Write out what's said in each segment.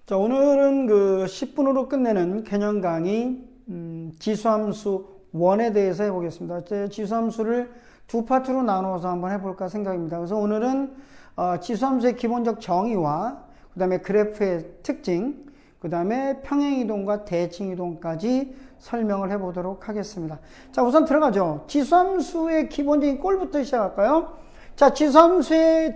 자, 오늘은 그 10분으로 끝내는 개념 강의 지수함수 1에 대해서 해보겠습니다. 지수함수를 두 파트로 나누어서 한번 해볼까 생각입니다. 그래서 오늘은 지수함수의 기본적 정의와 그 다음에 그래프의 특징, 그 다음에 평행이동과 대칭이동까지 설명을 해보도록 하겠습니다. 자, 우선 들어가죠. 지수함수의 기본적인 꼴부터 시작할까요? 자, 지수함수의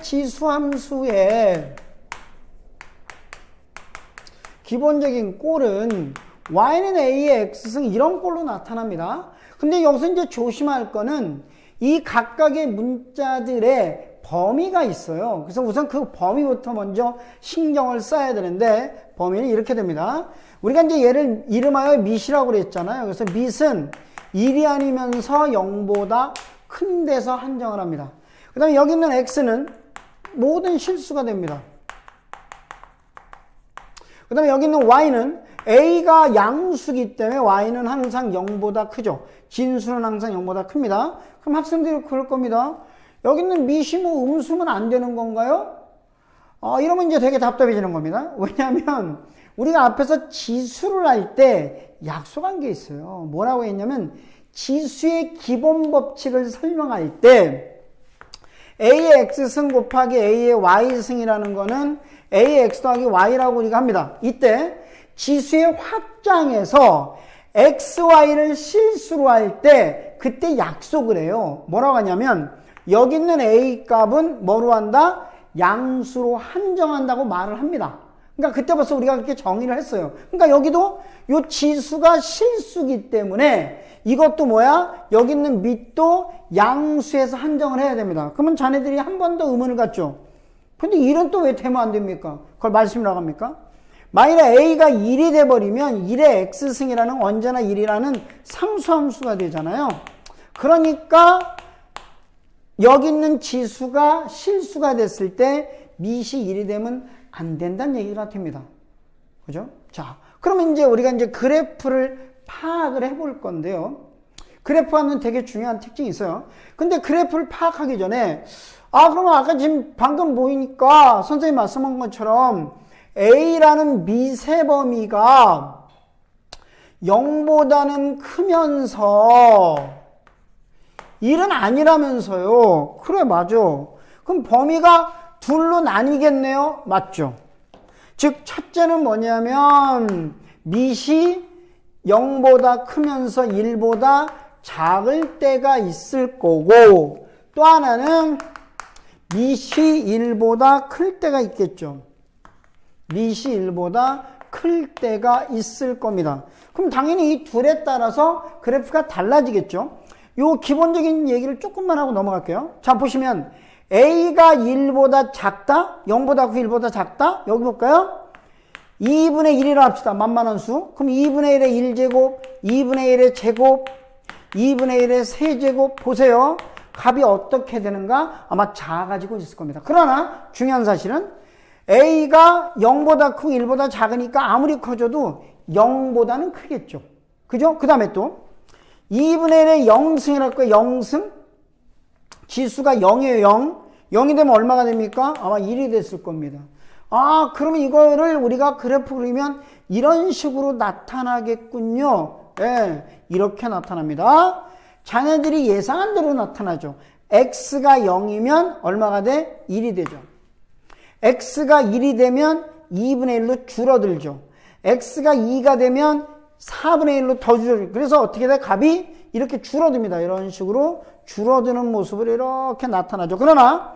기본적인 꼴은 y는 a의 x승 이런 꼴로 나타납니다. 근데 여기서 이제 조심할 거는 이 각각의 문자들의 범위가 있어요. 그래서 우선 그 범위부터 먼저 신경을 써야 되는데 범위는 이렇게 됩니다. 우리가 이제 얘를 이름하여 밑이라고 그랬잖아요. 그래서 밑은 1이 아니면서 0보다 큰 데서 한정을 합니다. 그 다음에 여기 있는 x는 모든 실수가 됩니다. 그 다음에 여기 있는 y는 a가 양수기 때문에 y는 항상 0보다 크죠. 진수는 항상 0보다 큽니다. 그럼 학생들이 그럴 겁니다. 여기 있는 밑이 뭐 음수면 안 되는 건가요? 이러면 이제 되게 답답해지는 겁니다. 왜냐하면 우리가 앞에서 지수를 할 때 약속한 게 있어요. 뭐라고 했냐면 지수의 기본 법칙을 설명할 때 a의 x승 곱하기 a의 y승이라는 거는 a의 x 더하기 y라고 우리가 합니다. 이때 지수의 확장에서 xy를 실수로 할 때 그때 약속을 해요. 뭐라고 하냐면 여기 있는 a 값은 뭐로 한다? 양수로 한정한다고 말을 합니다. 그러니까 그때 벌써 우리가 그렇게 정의를 했어요. 그러니까 여기도 이 지수가 실수기 때문에 이것도 뭐야? 여기 있는 밑도 양수에서 한정을 해야 됩니다. 그러면 자네들이 한 번 더 의문을 갖죠. 근데 1은 또 왜 되면 안 됩니까? 그걸 말씀이라고 합니까? 만일에 a가 1이 돼버리면 1의 x승이라는 언제나 1이라는 상수함수가 되잖아요. 그러니까 여기 있는 지수가 실수가 됐을 때 밑이 1이 되면 안 된다는 얘기가 됩니다. 그죠? 자, 그러면 이제 우리가 이제 그래프를 파악을 해볼 건데요. 그래프와는 되게 중요한 특징이 있어요. 근데 그래프를 파악하기 전에 그러면 아까 지금 방금 보이니까 선생님이 말씀한 것처럼 A라는 미세 범위가 0보다는 크면서 1은 아니라면서요. 그래, 맞아. 그럼 범위가 둘로 나뉘겠네요. 맞죠? 즉, 첫째는 뭐냐면 밑이 0보다 크면서 1보다 작을 때가 있을 거고, 또 하나는 밑이 1보다 클 때가 있겠죠. 밑이 1보다 클 때가 있을 겁니다. 그럼 당연히 이 둘에 따라서 그래프가 달라지겠죠. 요 기본적인 얘기를 조금만 하고 넘어갈게요. 자, 보시면 a가 1보다 작다? 0보다 크 1보다 작다? 여기 볼까요? 2분의 1이라 합시다. 만만한 수. 그럼 2분의 1의 1제곱, 2분의 1의 제곱, 2분의 1의 세제곱 보세요. 값이 어떻게 되는가? 아마 작아지고 있을 겁니다. 그러나 중요한 사실은 a가 0보다 크고 1보다 작으니까 아무리 커져도 0보다는 크겠죠. 그죠? 그 다음에 또 2분의 1의 0승이랄 거예요. 0승? 지수가 0이에요. 0. 0이 되면 얼마가 됩니까? 아마 1이 됐을 겁니다. 그러면 이거를 우리가 그래프 그리면 이런 식으로 나타나겠군요. 네, 이렇게 나타납니다. 자네들이 예상한 대로 나타나죠. x가 0이면 얼마가 돼? 1이 되죠. x가 1이 되면 2분의 1로 줄어들죠. x가 2가 되면 4분의 1로 더 줄어들죠. 그래서 어떻게 돼? 값이 이렇게 줄어듭니다. 이런 식으로 줄어드는 모습으로 이렇게 나타나죠. 그러나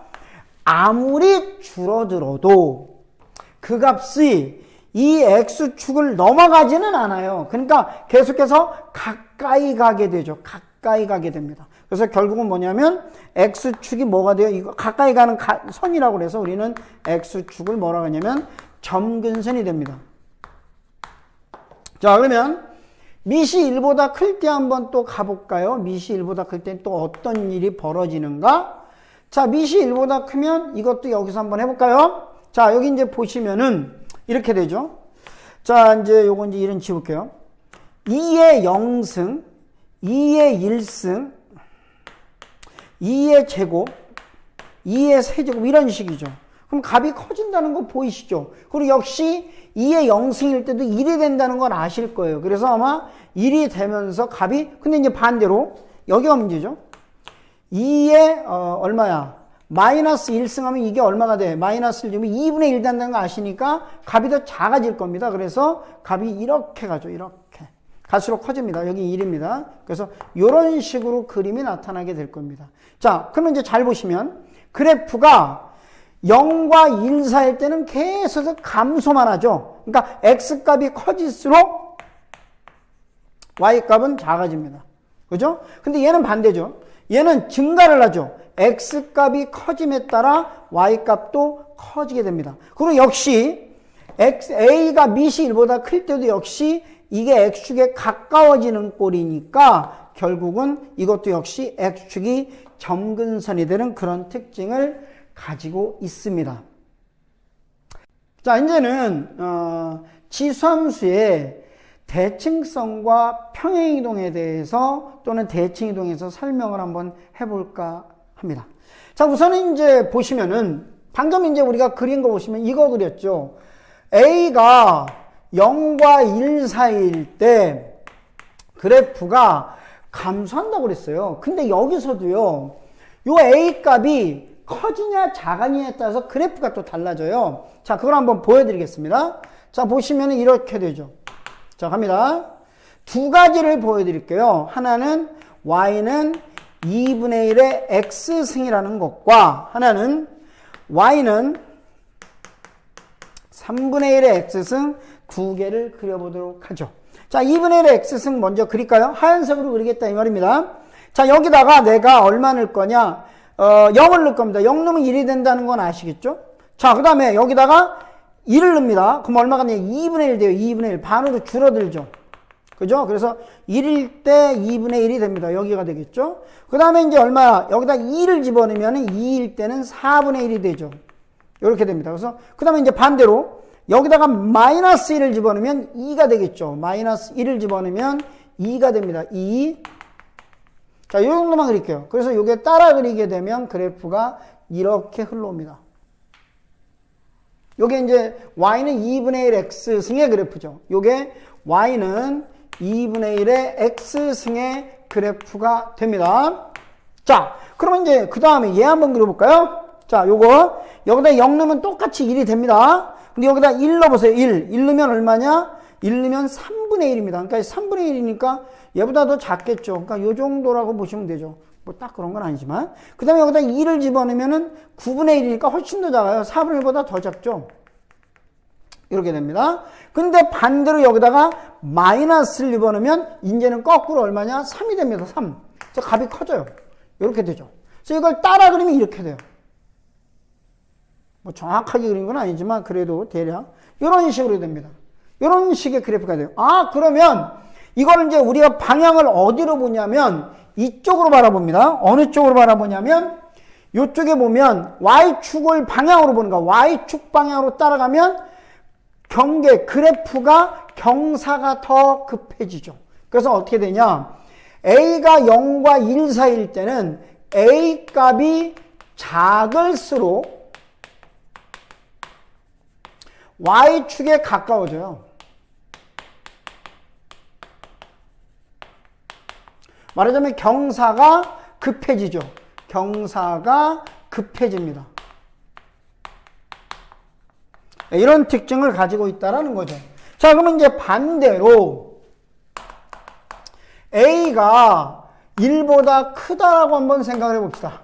아무리 줄어들어도 그 값이 이 x축을 넘어가지는 않아요. 그러니까 계속해서 가까이 가게 되죠. 가까이 가게 됩니다. 그래서 결국은 뭐냐면 x축이 뭐가 돼요? 이거 가까이 가는 선이라고 그래서 우리는 x축을 뭐라고 하냐면 점근선이 됩니다. 자, 그러면 밑이 1보다 클 때 한번 또 가볼까요? 밑이 1보다 클 때 또 어떤 일이 벌어지는가? 자, 밑이 1보다 크면 이것도 여기서 한번 해볼까요? 자, 여기 이제 보시면은 이렇게 되죠. 자, 이제 요거 이제 이런 지울게요. 2의 0승, 2의 1승, 2의 제곱, 2의 세제곱 이런 식이죠. 그럼 값이 커진다는 거 보이시죠? 그리고 역시 2의 0승일 때도 1이 된다는 걸 아실 거예요. 그래서 아마 1이 되면서 값이, 근데 이제 반대로, 여기가 문제죠. 2의, 얼마야? 마이너스 1승하면 이게 얼마가 돼? 마이너스 1 주면 2분의 1 된다는 거 아시니까 값이 더 작아질 겁니다. 그래서 값이 이렇게 가죠. 이렇게. 갈수록 커집니다. 여기 1입니다. 그래서 이런 식으로 그림이 나타나게 될 겁니다. 자, 그러면 이제 잘 보시면 그래프가 0과 1 사이일 때는 계속 감소만 하죠. 그러니까 x값이 커질수록 y값은 작아집니다. 그죠? 근데 얘는 반대죠. 얘는 증가를 하죠. x값이 커짐에 따라 y값도 커지게 됩니다. 그리고 역시 a가 밑이 1보다 클 때도 역시 이게 x축에 가까워지는 꼴이니까 결국은 이것도 역시 x축이 점근선이 되는 그런 특징을 가지고 있습니다. 자, 이제는 지수함수의 대칭성과 평행이동에 대해서 또는 대칭이동에서 설명을 한번 해볼까 합니다. 자, 우선은 이제 보시면은 방금 이제 우리가 그린 거 보시면 이거 그렸죠. A가 0과 1 사이일 때 그래프가 감소한다고 그랬어요. 근데 여기서도요, 요 A 값이 커지냐 작으냐에 따라서 그래프가 또 달라져요. 자, 그걸 한번 보여드리겠습니다. 자, 보시면은 이렇게 되죠. 자, 갑니다. 두 가지를 보여드릴게요. 하나는 y는 2분의 1의 x승이라는 것과 하나는 y는 3분의 1의 x승 두 개를 그려보도록 하죠. 자, 2분의 1의 x승 먼저 그릴까요? 하얀색으로 그리겠다 이 말입니다. 자, 여기다가 내가 얼마 넣을 거냐? 0을 넣을 겁니다. 0 넣으면 1이 된다는 건 아시겠죠? 자, 그 다음에 여기다가 1을 넣습니다. 그럼 얼마가 되냐? 2분의 1 돼요. 2분의 1. 반으로 줄어들죠. 그죠? 그래서 1일 때 2분의 1이 됩니다. 여기가 되겠죠? 그 다음에 이제 얼마야? 여기다 2를 집어넣으면 2일 때는 4분의 1이 되죠. 이렇게 됩니다. 그래서 그 다음에 이제 반대로 여기다가 마이너스 1을 집어넣으면 2가 되겠죠. 마이너스 1을 집어넣으면 2가 됩니다. 2. 자, 이 정도만 그릴게요. 그래서 이게 따라 그리게 되면 그래프가 이렇게 흘러옵니다. 요게 이제 y는 2분의 1 x승의 그래프죠. 요게 y는 2분의 1의 x승의 그래프가 됩니다. 자, 그러면 이제 그 다음에 얘 한번 그려볼까요? 자, 요거 여기다 0 넣으면 똑같이 1이 됩니다. 근데 여기다 1 넣어보세요. 1 넣으면 얼마냐? 1 넣으면 3분의 1입니다. 그러니까 3분의 1이니까 얘보다 더 작겠죠. 그러니까 요 정도라고 보시면 되죠. 뭐 딱 그런 건 아니지만. 그 다음에 여기다 2를 집어넣으면은 9분의 1이니까 훨씬 더 작아요. 4분의 1보다 더 작죠. 이렇게 됩니다. 근데 반대로 여기다가 마이너스를 집어넣으면 이제는 거꾸로 얼마냐? 3이 됩니다. 3. 그래서 값이 커져요. 이렇게 되죠. 그래서 이걸 따라 그리면 이렇게 돼요. 뭐 정확하게 그린 건 아니지만 그래도 대략 이런 식으로 됩니다. 이런 식의 그래프가 돼요. 아, 그러면 이걸 이제 우리가 방향을 어디로 보냐면 이쪽으로 바라봅니다. 어느 쪽으로 바라보냐면 이쪽에 보면 Y축을 방향으로 보는 거야. Y축 방향으로 따라가면 그래프가 경사가 더 급해지죠. 그래서 어떻게 되냐? A가 0과 1 사이일 때는 A 값이 작을수록 Y축에 가까워져요. 말하자면 경사가 급해지죠. 경사가 급해집니다. 이런 특징을 가지고 있다는 거죠. 자, 그러면 이제 반대로 A가 1보다 크다라고 한번 생각을 해봅시다.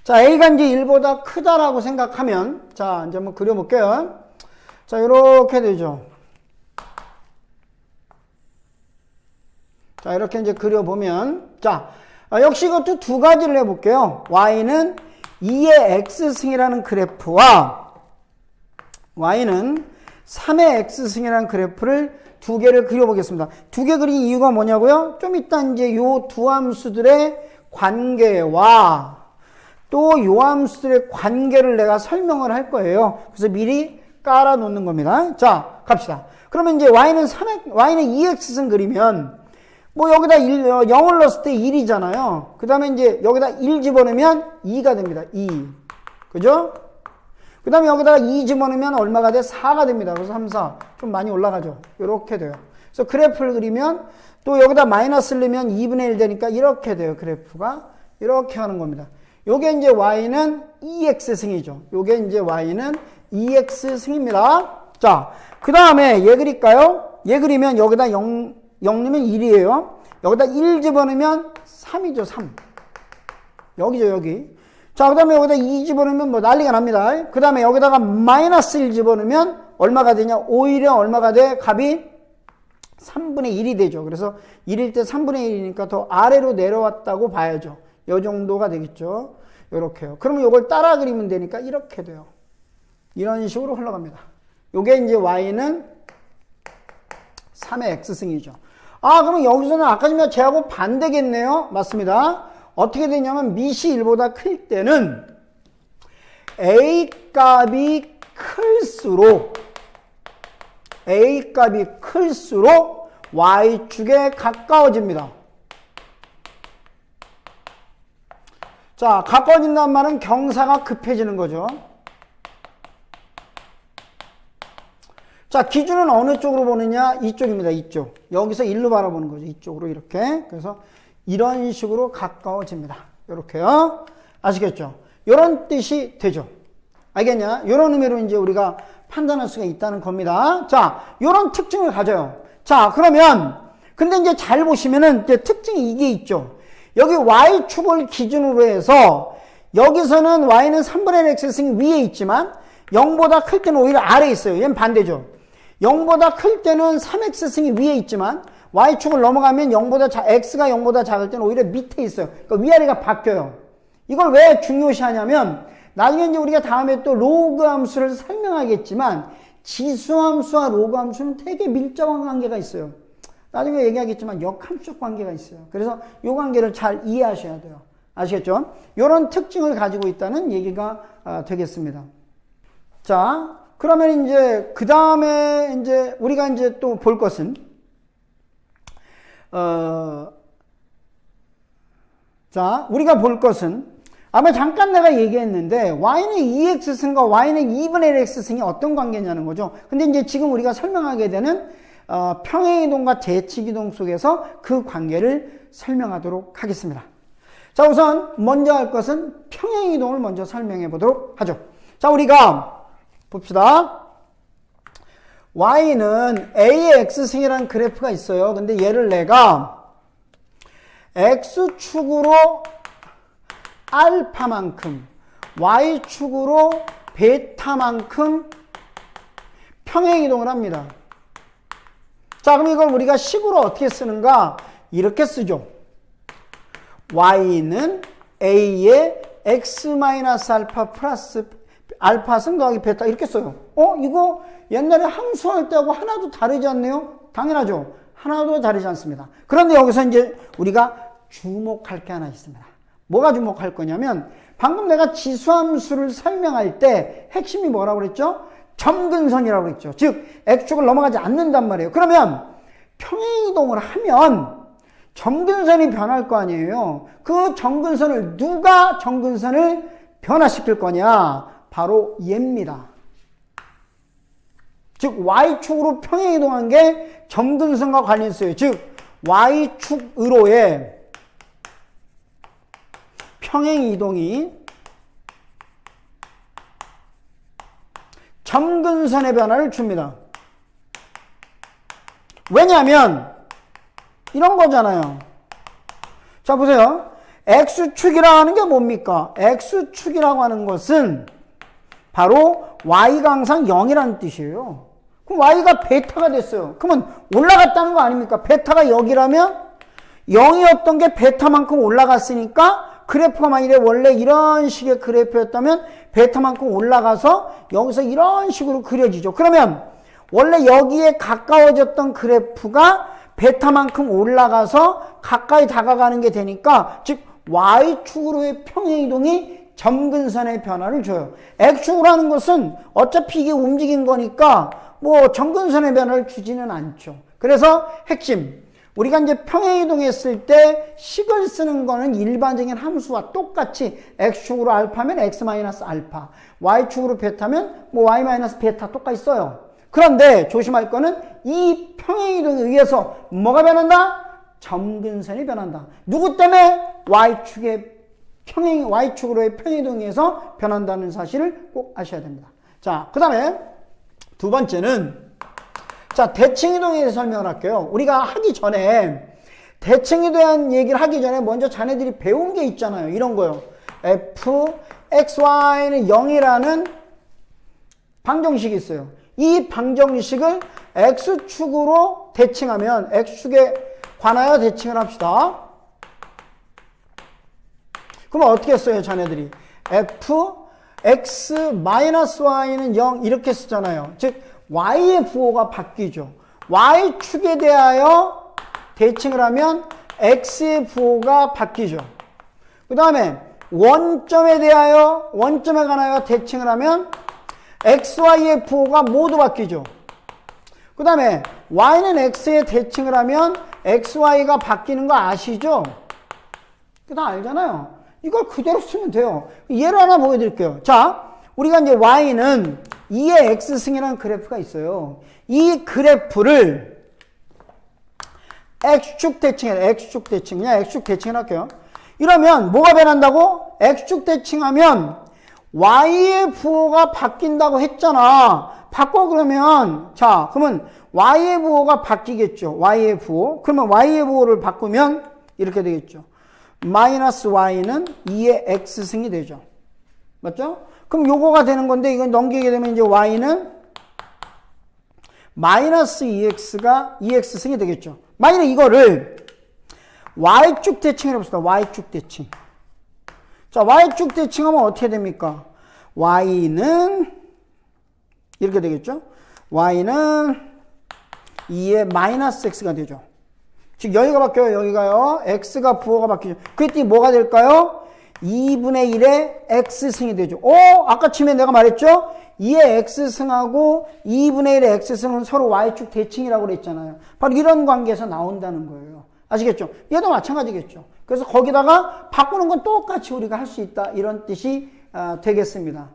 자, A가 이제 1보다 크다라고 생각하면, 자, 이제 한번 그려볼게요. 자, 이렇게 되죠. 자, 이렇게 이제 그려보면, 자, 역시 이것도 두 가지를 해볼게요. Y는 2의 X승이라는 그래프와 Y는 3의 X승이라는 그래프를 두 개를 그려보겠습니다. 두 개 그린 이유가 뭐냐고요? 좀 이따 이제 요 두 함수들의 관계와 또 요 함수들의 관계를 내가 설명을 할 거예요. 그래서 미리 깔아 놓는 겁니다. 자, 갑시다. 그러면 이제 Y는 2X승 그리면 뭐 여기다 0을 넣었을 때 1이잖아요. 그 다음에 이제 여기다 1 집어넣으면 2가 됩니다. 2. 그죠? 그 다음에 여기다가 2 집어넣으면 얼마가 돼? 4가 됩니다. 그래서 3, 4. 좀 많이 올라가죠. 이렇게 돼요. 그래서 그래프를 그리면 또 여기다 마이너스를 넣으면 2분의 1 되니까 이렇게 돼요. 그래프가. 이렇게 하는 겁니다. 요게 이제 y는 2x 승이죠. 요게 이제 y는 2x 승입니다. 자, 그 다음에 얘 그릴까요? 얘 그리면 여기다 0 넣으면 1이에요. 여기다 1 집어넣으면 3이죠. 3. 여기죠. 여기. 자, 그 다음에 여기다 2 집어넣으면 뭐 난리가 납니다. 그 다음에 여기다가 마이너스 1 집어넣으면 얼마가 되냐? 오히려 얼마가 돼? 값이 3분의 1이 되죠. 그래서 1일 때 3분의 1이니까 더 아래로 내려왔다고 봐야죠. 요 정도가 되겠죠. 요렇게요. 그러면 요걸 따라 그리면 되니까 이렇게 돼요. 이런 식으로 흘러갑니다. 요게 이제 y는 3의 x승이죠. 아, 그러면 여기서는 아까 전에 쟤하고 반대겠네요. 맞습니다. 어떻게 되냐면 밑이 1보다 클 때는 a 값이 클수록 y축에 가까워집니다. 자, 가까워진다는 말은 경사가 급해지는 거죠. 자, 기준은 어느 쪽으로 보느냐? 이쪽입니다. 이쪽. 여기서 1로 바라보는 거죠. 이쪽으로 이렇게. 그래서 이런 식으로 가까워집니다. 이렇게요. 아시겠죠? 이런 뜻이 되죠. 알겠냐? 이런 의미로 이제 우리가 판단할 수가 있다는 겁니다. 자, 이런 특징을 가져요. 자, 그러면 근데 이제 잘 보시면은 이제 특징이 이게 있죠. 여기 y축을 기준으로 해서 여기서는 y는 3분의 1 x승이 위에 있지만 0보다 클 때는 오히려 아래에 있어요. 얘는 반대죠. 0보다 클 때는 3x승이 위에 있지만 y축을 넘어가면 x가 0보다 작을 때는 오히려 밑에 있어요. 그러니까 위아래가 바뀌어요. 이걸 왜 중요시하냐면 나중에 이제 우리가 다음에 또 로그 함수를 설명하겠지만 지수함수와 로그 함수는 되게 밀접한 관계가 있어요. 나중에 얘기하겠지만 역함수적 관계가 있어요. 그래서 이 관계를 잘 이해하셔야 돼요. 아시겠죠? 이런 특징을 가지고 있다는 얘기가 되겠습니다. 자, 그러면 이제 그 다음에 이제 우리가 이제 또 볼 것은 자, 우리가 볼 것은 아마 잠깐 내가 얘기했는데 y는 2x승과 y는 2분의 1x승이 어떤 관계냐는 거죠. 근데 이제 지금 우리가 설명하게 되는 평행이동과 대칭이동 속에서 그 관계를 설명하도록 하겠습니다. 자, 우선 먼저 할 것은 평행이동을 먼저 설명해 보도록 하죠. 자, 우리가 봅시다. y는 a의 x승이라는 그래프가 있어요. 근데 얘를 내가 x축으로 알파만큼 y축으로 베타만큼 평행이동을 합니다. 자, 그럼 이걸 우리가 식으로 어떻게 쓰는가? 이렇게 쓰죠. y는 a의 x-알파 플러스 알파승 더하기 베타 이렇게 써요. 이거 옛날에 함수할 때하고 하나도 다르지 않네요? 당연하죠. 하나도 다르지 않습니다. 그런데 여기서 이제 우리가 주목할 게 하나 있습니다. 뭐가 주목할 거냐면 방금 내가 지수함수를 설명할 때 핵심이 뭐라고 그랬죠? 점근선이라고 그랬죠. 즉 x축을 넘어가지 않는단 말이에요. 그러면 평행이동을 하면 점근선이 변할 거 아니에요. 그 점근선을 누가 점근선을 변화시킬 거냐? 바로 얘입니다. 즉 y축으로 평행이동한 게 점근선과 관련이 있어요. 즉 y축으로의 평행이동이 점근선의 변화를 줍니다. 왜냐하면 이런 거잖아요. 자, 보세요. x축이라고 하는 게 뭡니까? x축이라고 하는 것은 바로 y가 항상 0이라는 뜻이에요. 그럼 y가 베타가 됐어요. 그러면 올라갔다는 거 아닙니까? 베타가 여기라면 0이었던 게 베타만큼 올라갔으니까 그래프가 만일에 원래 이런 식의 그래프였다면 베타만큼 올라가서 여기서 이런 식으로 그려지죠. 그러면 원래 여기에 가까워졌던 그래프가 베타만큼 올라가서 가까이 다가가는 게 되니까 즉 y축으로의 평행이동이 점근선의 변화를 줘요. x축으로 하는 것은 어차피 이게 움직인 거니까 뭐 점근선의 변화를 주지는 않죠. 그래서 핵심 우리가 이제 평행이동했을 때 식을 쓰는 거는 일반적인 함수와 똑같이 x축으로 알파면 x 마이너스 알파, y축으로 베타면 뭐 y 마이너스 베타 똑같이 써요. 그런데 조심할 거는 이 평행이동에 의해서 뭐가 변한다? 점근선이 변한다. 누구 때문에? y축으로의 평행이동에 의해서 변한다는 사실을 꼭 아셔야 됩니다. 자, 그 다음에 두 번째는 자, 대칭이동에 대해서 설명을 할게요. 우리가 하기 전에 대칭에 대한 얘기를 하기 전에 먼저 자네들이 배운 게 있잖아요. 이런 거요. f, x, y는 0이라는 방정식이 있어요. 이 방정식을 x축으로 대칭하면 x축에 관하여 대칭을 합시다. 그럼 어떻게 써요, 자네들이? f, x, 마이너스 y는 0 이렇게 쓰잖아요. 즉 y의 부호가 바뀌죠. y축에 대하여 대칭을 하면 x의 부호가 바뀌죠. 그 다음에 원점에 관하여 대칭을 하면 x, y의 부호가 모두 바뀌죠. 그 다음에 y는 x에 대칭을 하면 x, y가 바뀌는 거 아시죠? 그거 다 알잖아요. 이걸 그대로 쓰면 돼요. 예를 하나 보여드릴게요. 자, 우리가 이제 y는 2의 x승이라는 그래프가 있어요. 이 그래프를 x축 대칭해. 그냥 x축 대칭을 할게요. 이러면 뭐가 변한다고? x축 대칭하면 y의 부호가 바뀐다고 했잖아. 바꿔 그러면 자, 그러면 y의 부호가 바뀌겠죠. y의 부호. 그러면 y의 부호를 바꾸면 이렇게 되겠죠. 마이너스 y는 2의 x승이 되죠. 맞죠? 그럼 요거가 되는 건데 이건 넘기게 되면 이제 y는 마이너스 2x가 2x승이 되겠죠. 만약에 이거를 y축 대칭을 해봅시다. y축 대칭. 자, y축 대칭하면 어떻게 됩니까? y는 이렇게 되겠죠. y는 2의 마이너스 x가 되죠. 즉 여기가 바뀌어요. 여기가요. x가 부호가 바뀌죠. 그랬더니 뭐가 될까요? 2분의 1의 x승이 되죠. 아까 처음에 내가 말했죠? 2의 x승하고 2분의 1의 x승은 서로 y축 대칭이라고 그랬잖아요. 바로 이런 관계에서 나온다는 거예요. 아시겠죠? 얘도 마찬가지겠죠. 그래서 거기다가 바꾸는 건 똑같이 우리가 할 수 있다. 이런 뜻이 되겠습니다.